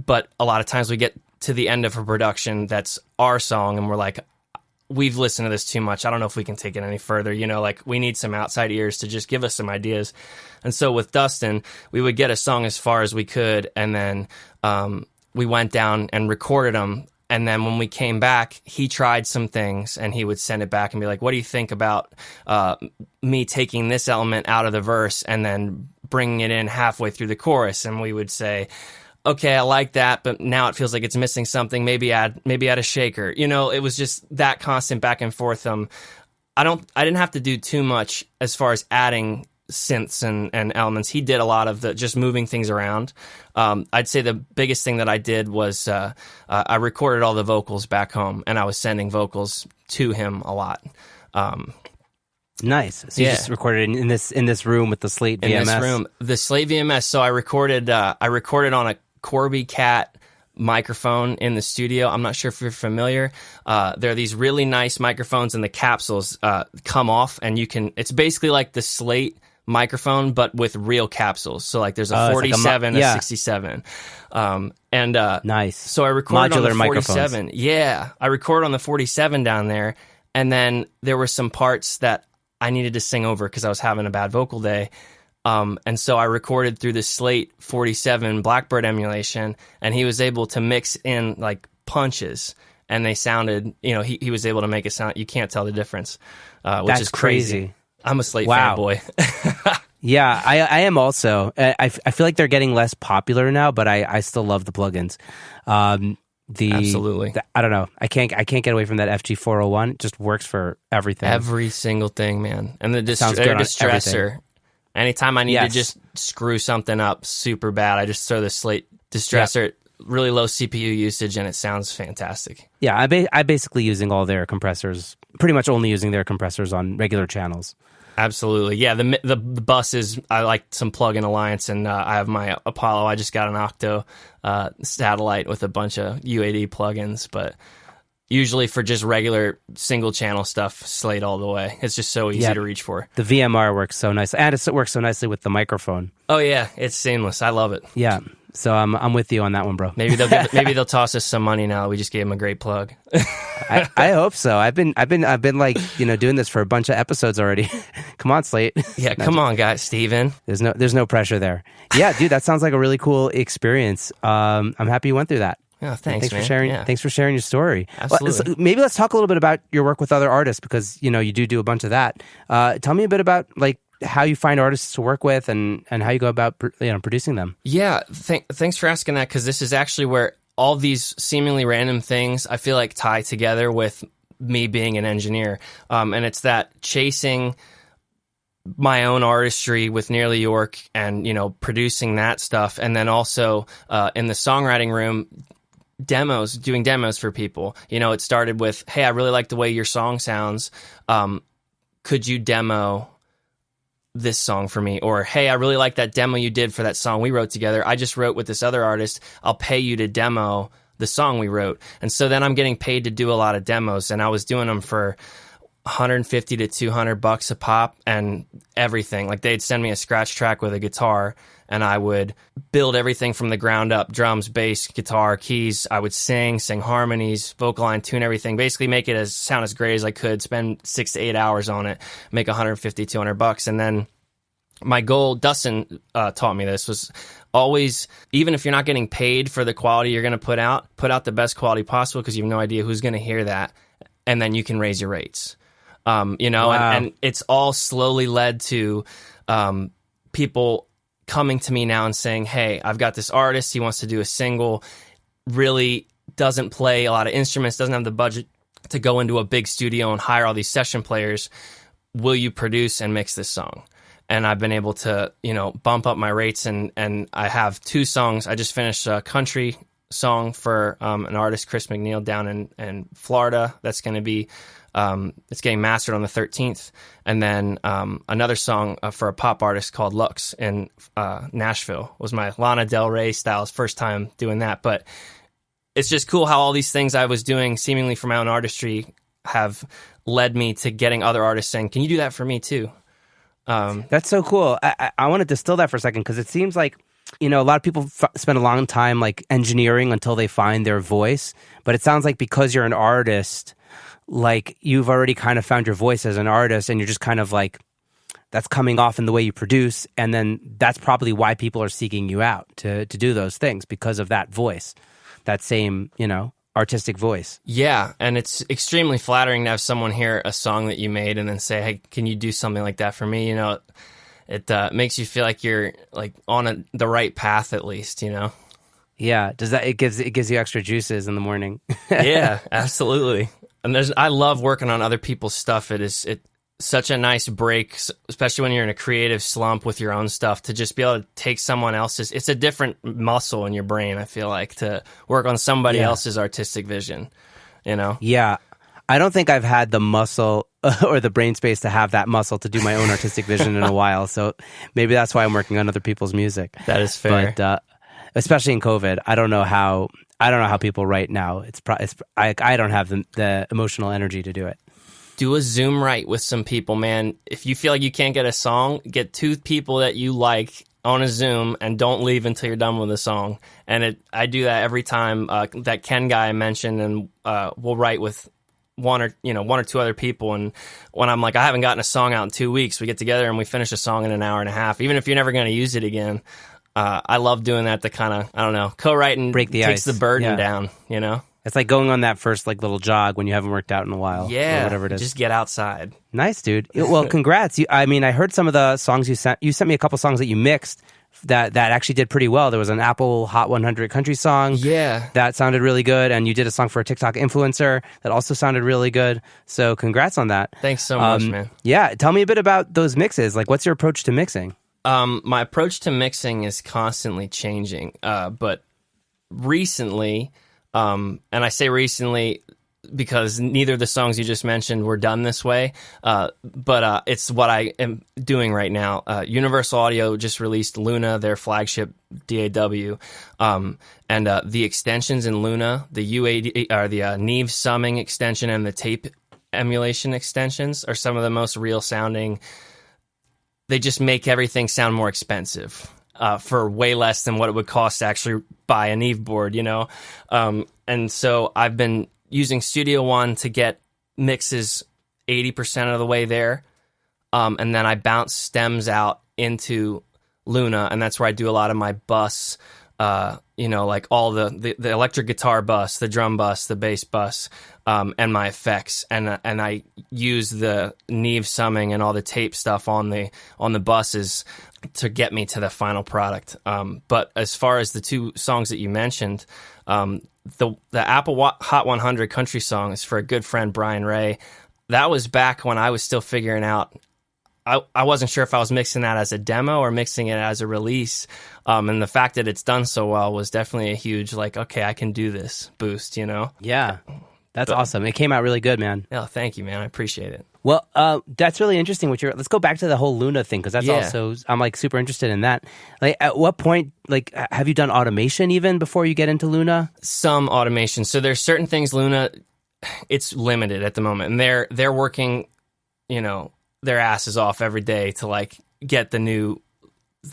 But a lot of times we get to the end of a production that's our song, and we're like, we've listened to this too much. I don't know if we can take it any further. Like we need some outside ears to just give us some ideas. And so with Dustin, we would get a song as far as we could, and then we went down and recorded them. And then when we came back, he tried some things, and he would send it back and be like, what do you think about me taking this element out of the verse and then bringing it in halfway through the chorus? And we would say, okay, I like that, but now it feels like it's missing something. Maybe add a shaker. It was just that constant back and forth. I didn't have to do too much as far as adding synths and elements. He did a lot of the just moving things around. I'd say the biggest thing that I did was I recorded all the vocals back home, and I was sending vocals to him a lot. Nice. So you just recorded in this room with the Slate VMS. In this room, the Slate VMS. So I recorded on a Corby Cat microphone in the studio. I'm not sure if you're familiar. There are these really nice microphones, and the capsules come off, and it's basically like the Slate microphone, but with real capsules. So like there's a 47, a 67. Nice. So I recorded modular on the 47. Microphones. Yeah. I recorded on the 47 down there. And then there were some parts that I needed to sing over because I was having a bad vocal day. And so I recorded through the Slate 47 Blackbird emulation, and he was able to mix in like punches, and they sounded, he was able to make it sound, you can't tell the difference, which That's is crazy. I'm a Slate fanboy. Yeah, I am also. I feel like they're getting less popular now, but I still love the plugins. Absolutely. I don't know. I can't get away from that FG401. It just works for everything. Every single thing, man. And the distressor. Anytime I need to just screw something up super bad, I just throw the Slate distressor, really low CPU usage, and it sounds fantastic. Yeah, I'm basically using all their compressors, pretty much only using their compressors on regular channels. Absolutely. Yeah, the buses, I like some plug-in Alliance, and I have my Apollo. I just got an Octo satellite with a bunch of UAD plugins, but usually for just regular single-channel stuff, Slate all the way. It's just so easy to reach for. The VMR works so nice, and it works so nicely with the microphone. Oh, yeah, it's seamless. I love it. Yeah. So I'm with you on that one, bro. Maybe they'll toss us some money now. We just gave them a great plug. I hope so. I've been like doing this for a bunch of episodes already. Come on, Slate. Yeah, come on, guys, Steven. There's no pressure there. Yeah, dude, that sounds like a really cool experience. I'm happy you went through that. Yeah, thanks for sharing. Yeah. Thanks for sharing your story. Absolutely. Maybe let's talk a little bit about your work with other artists, because you do a bunch of that. Tell me a bit about like how you find artists to work with and how you go about producing them. Yeah, thanks for asking that, because this is actually where all these seemingly random things I feel like tie together with me being an engineer, and it's that chasing my own artistry with Nearly York and producing that stuff, and then also in the songwriting room, doing demos for people. It started with, hey, I really like the way your song sounds. Could you demo this song for me? Or, hey, I really like that demo you did for that song we wrote together. I just wrote with this other artist. I'll pay you to demo the song we wrote. And so then I'm getting paid to do a lot of demos, and I was doing them for $150 to $200 a pop and everything. Like they'd send me a scratch track with a guitar, and I would build everything from the ground up: drums, bass, guitar, keys. I would sing harmonies, vocal line, tune everything, basically make it sound as great as I could, spend 6 to 8 hours on it, make $150, $200. And then my goal, Dustin taught me this, was always, even if you're not getting paid for the quality you're going to put out the best quality possible, because you have no idea who's going to hear that, and then you can raise your rates. Wow. And it's all slowly led to people coming to me now and saying, hey, I've got this artist, he wants to do a single, really doesn't play a lot of instruments, doesn't have the budget to go into a big studio and hire all these session players. Will you produce and mix this song? And I've been able to, bump up my rates, and I have 2 songs. I just finished a country song for an artist, Chris McNeil, down in Florida. That's going to be it's getting mastered on the 13th, and then another song for a pop artist called Lux in Nashville. Was my Lana Del Rey style's first time doing that. But it's just cool how all these things I was doing seemingly for my own artistry have led me to getting other artists saying, can you do that for me too? That's so cool. I want to distill that for a second, because it seems like you know, a lot of people spend a long time like engineering until they find their voice. But it sounds like because you're an artist, like you've already kind of found your voice as an artist, and you're just kind of like that's coming off in the way you produce, and then that's probably why people are seeking you out to do those things because of that voice, that same, you know, artistic voice. Yeah, and it's extremely flattering to have someone hear a song that you made and then say, "Hey, can you do something like that for me?" You know, it makes you feel like you're like on the right path at least. You know. Yeah, does that it gives you extra juices in the morning? Yeah, absolutely. And I love working on other people's stuff. It's such a nice break, especially when you're in a creative slump with your own stuff, to just be able to take someone else's. It's a different muscle in your brain, I feel like, to work on somebody else's artistic vision, you know? Yeah. I don't think I've had the muscle or the brain space to have that muscle to do my own artistic vision in a while. So maybe that's why I'm working on other people's music. That is fair. But especially in COVID, I don't know how people write now. I don't have the emotional energy to do it. Do a Zoom write with some people, man. If you feel like you can't get a song, get 2 people that you like on a Zoom and don't leave until you're done with the song. And I do that every time. That Ken guy I mentioned, and we'll write with one or 2 other people. And when I'm like, I haven't gotten a song out in 2 weeks, we get together and we finish a song in an hour and a half, even if you're never going to use it again. I love doing that to kind of, I don't know, co-writing break the takes ice. the burden down, you know? It's like going on that first like little jog when you haven't worked out in a while. Yeah, or whatever it is. Just get outside. Nice, dude. Well, congrats. I mean, I heard some of the songs you sent. You sent me a couple songs that you mixed that actually did pretty well. There was an Apple Hot 100 country song. Yeah. That sounded really good. And you did a song for a TikTok influencer that also sounded really good. So congrats on that. Thanks so much, man. Yeah. Tell me a bit about those mixes. Like, what's your approach to mixing? My approach to mixing is constantly changing. But recently, and I say recently because neither of the songs you just mentioned were done this way, but it's what I am doing right now. Universal Audio just released Luna, their flagship DAW, and the extensions in Luna, the U80 or the Neve summing extension and the tape emulation extensions are some of the most real sounding. They just make everything sound more expensive. For way less than what it would cost to actually buy a Neve board, you know? And so I've been using Studio One to get mixes 80% of the way there. And then I bounce stems out into Luna, and that's where I do a lot of my bus, like all the electric guitar bus, the drum bus, the bass bus, and my effects. And I use the Neve summing and all the tape stuff on the buses to get me to the final product. But as far as the 2 songs that you mentioned, the Apple Hot 100 country song is for a good friend, Brian Ray. That was back when I was still figuring out. I wasn't sure if I was mixing that as a demo or mixing it as a release. And the fact that it's done so well was definitely a huge, like, okay, I can do this boost, you know? Yeah. That's awesome. It came out really good, man. Yeah, thank you, man. I appreciate it. Well, that's really interesting. Let's go back to the whole Luna thing, because that's also, I'm like super interested in that. Like, at what point, like, have you done automation even before you get into Luna? Some automation. So there's certain things Luna, it's limited at the moment, and they're working, you know, their asses off every day to like get the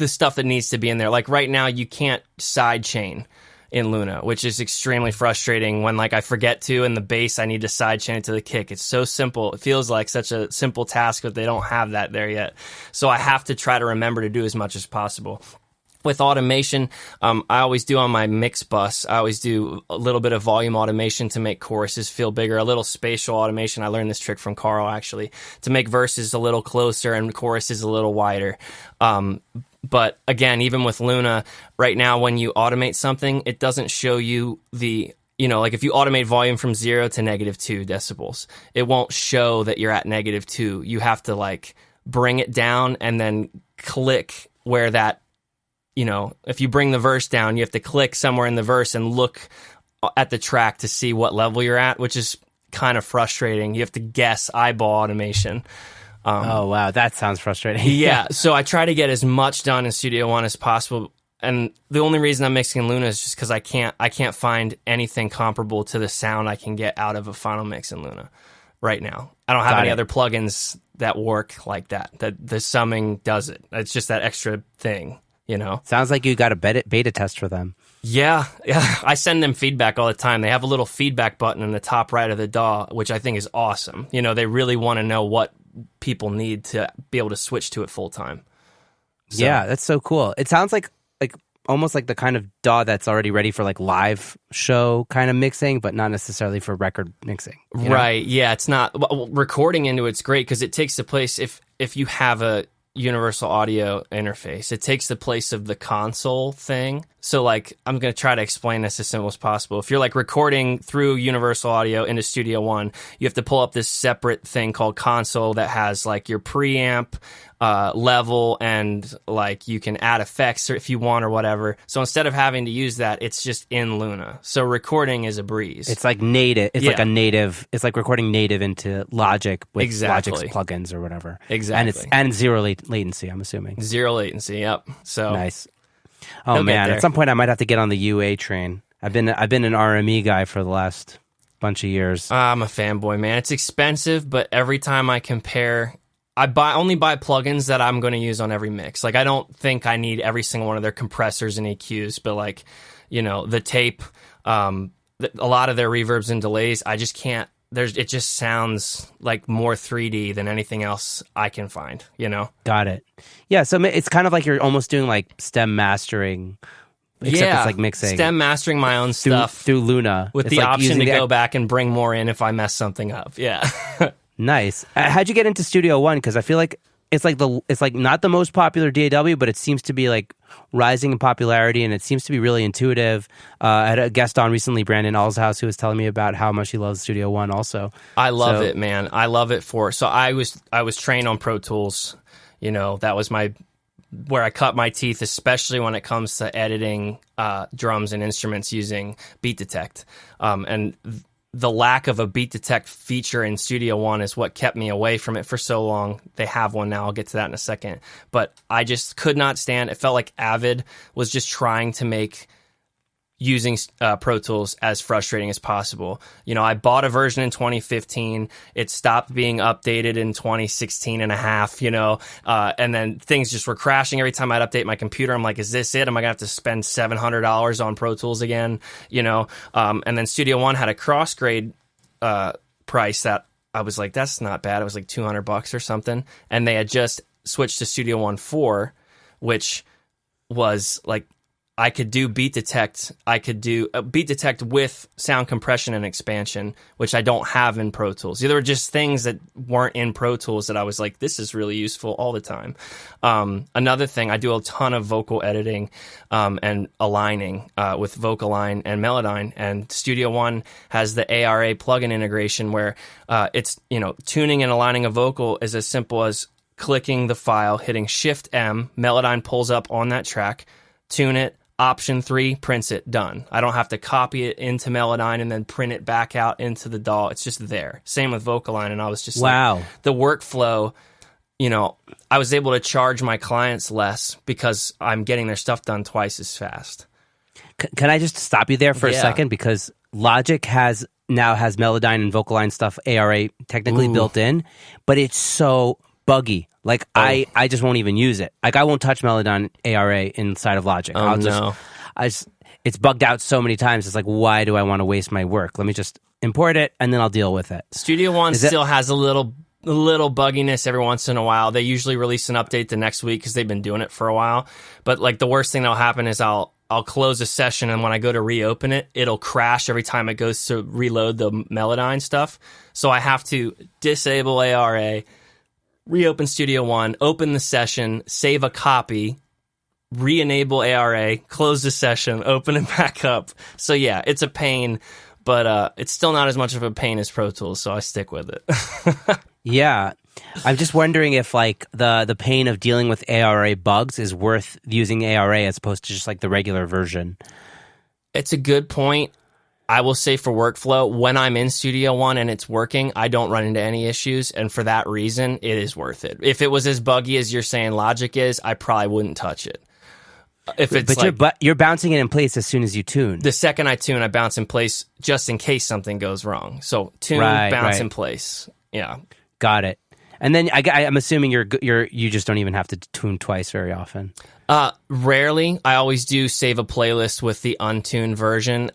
stuff that needs to be in there. Like right now, you can't sidechain in Luna, which is extremely frustrating when like I forget to, and the bass I need to sidechain it to the kick. It's so simple. It feels like such a simple task, but they don't have that there yet. So I have to try to remember to do as much as possible. With automation, I always do on my mix bus, I always do a little bit of volume automation to make choruses feel bigger, a little spatial automation. I learned this trick from Carl, actually, to make verses a little closer and choruses a little wider. But again, even with Luna, right now, when you automate something, it doesn't show you like if you automate volume from 0 to -2 decibels, it won't show that you're at -2. You have to like bring it down and then click where that, if you bring the verse down, you have to click somewhere in the verse and look at the track to see what level you're at, which is kind of frustrating. You have to guess eyeball automation. Oh, wow. That sounds frustrating. Yeah. So I try to get as much done in Studio One as possible. And the only reason I'm mixing in Luna is just because I can't find anything comparable to the sound I can get out of a final mix in Luna right now. I don't have any other plugins that work like that the summing does it. It's just that extra thing. you know? Sounds like you got a beta test for them. Yeah. I send them feedback all the time. They have a little feedback button in the top right of the DAW, which I think is awesome. You know, they really want to know what people need to be able to switch to it full time. So. Yeah, that's so cool. It sounds like almost like the kind of DAW that's already ready for like live show kind of mixing, but not necessarily for record mixing. Right. Yeah, it's not recording into it's great because it takes the place if you have a universal audio interface, it takes the place of the console thing. So like I'm going to try to explain this as simple as possible. If you're like recording through universal audio into Studio One, you have to pull up this separate thing called console that has like your preamp level, and like you can add effects if you want or whatever. So instead of having to use that, it's just in Luna. So recording is a breeze. It's like native. It's like a native. It's like recording native into Logic with Logic's plugins or whatever. Exactly. And zero latency. I'm assuming zero latency. Yep. So nice. Oh man, at some point I might have to get on the UA train. I've been an RME guy for the last bunch of years. I'm a fanboy, man. It's expensive, but every time I compare, I only buy plugins that I'm going to use on every mix. Like I don't think I need every single one of their compressors and EQs, but like, you know, the tape, a lot of their reverbs and delays, I just can't. It just sounds like more 3D than anything else I can find, you know? Got it. Yeah, so it's kind of like you're almost doing like stem mastering, except it's like mixing. Stem mastering my own stuff. Through Luna. With the option to go back and bring more in if I mess something up. Yeah. Nice. How'd you get into Studio One? Because I feel like it's like not the most popular DAW, but it seems to be like rising in popularity, and it seems to be really intuitive. I had a guest on recently, Brandon Allshouse, who was telling me about how much he loves Studio One also. I love it, man. I love it so I was trained on Pro Tools. You know, that was where I cut my teeth, especially when it comes to editing drums and instruments using Beat Detect. And the lack of a Beat Detect feature in Studio One is what kept me away from it for so long. They have one now. I'll get to that in a second. But I just could not stand. It felt like Avid was just trying to make using Pro Tools as frustrating as possible. You know, I bought a version in 2015. It stopped being updated in 2016 and a half, you know, and then things just were crashing every time I'd update my computer. I'm like, is this it? Am I going to have to spend $700 on Pro Tools again? You know, and then Studio One had a cross-grade price that I was like, that's not bad. It was like $200 or something. And they had just switched to Studio One 4, which was like, I could do Beat Detect. I could do Beat Detect with sound compression and expansion, which I don't have in Pro Tools. There were just things that weren't in Pro Tools that I was like, this is really useful all the time. Another thing, I do a ton of vocal editing and aligning with Vocaline and Melodyne, and Studio One has the ARA plugin integration where it's, you know, tuning and aligning a vocal is as simple as clicking the file, hitting Shift M, Melodyne pulls up on that track, tune it, Option 3, prints it, done. I don't have to copy it into Melodyne and then print it back out into the DAW. It's just there. Same with Vocaline, and I was just like, the workflow, you know, I was able to charge my clients less because I'm getting their stuff done twice as fast. Can I just stop you there for a second? Because Logic now has Melodyne and Vocaline stuff, ARA technically built in, but it's so buggy. Like, I just won't even use it. Like, I won't touch Melodyne ARA inside of Logic. It's bugged out so many times. It's like, why do I want to waste my work? Let me just import it, and then I'll deal with it. Studio One still has a little bugginess every once in a while. They usually release an update the next week because they've been doing it for a while. But, like, the worst thing that'll happen is I'll close a session, and when I go to reopen it, it'll crash every time it goes to reload the Melodyne stuff. So I have to disable ARA, reopen Studio One, open the session, save a copy, re-enable ARA, close the session, open it back up. So yeah, it's a pain, but it's still not as much of a pain as Pro Tools, so I stick with it. Yeah. I'm just wondering if like the pain of dealing with ARA bugs is worth using ARA as opposed to just like the regular version. It's a good point. I will say for workflow, when I'm in Studio One and it's working, I don't run into any issues. And for that reason, it is worth it. If it was as buggy as you're saying Logic is, I probably wouldn't touch it. If it's you're bouncing it in place as soon as you tune. The second I tune, I bounce in place just in case something goes wrong. So tune, bounce in place. Yeah. Got it. And then I'm assuming you just don't even have to tune twice very often. Rarely. I always do save a playlist with the untuned version.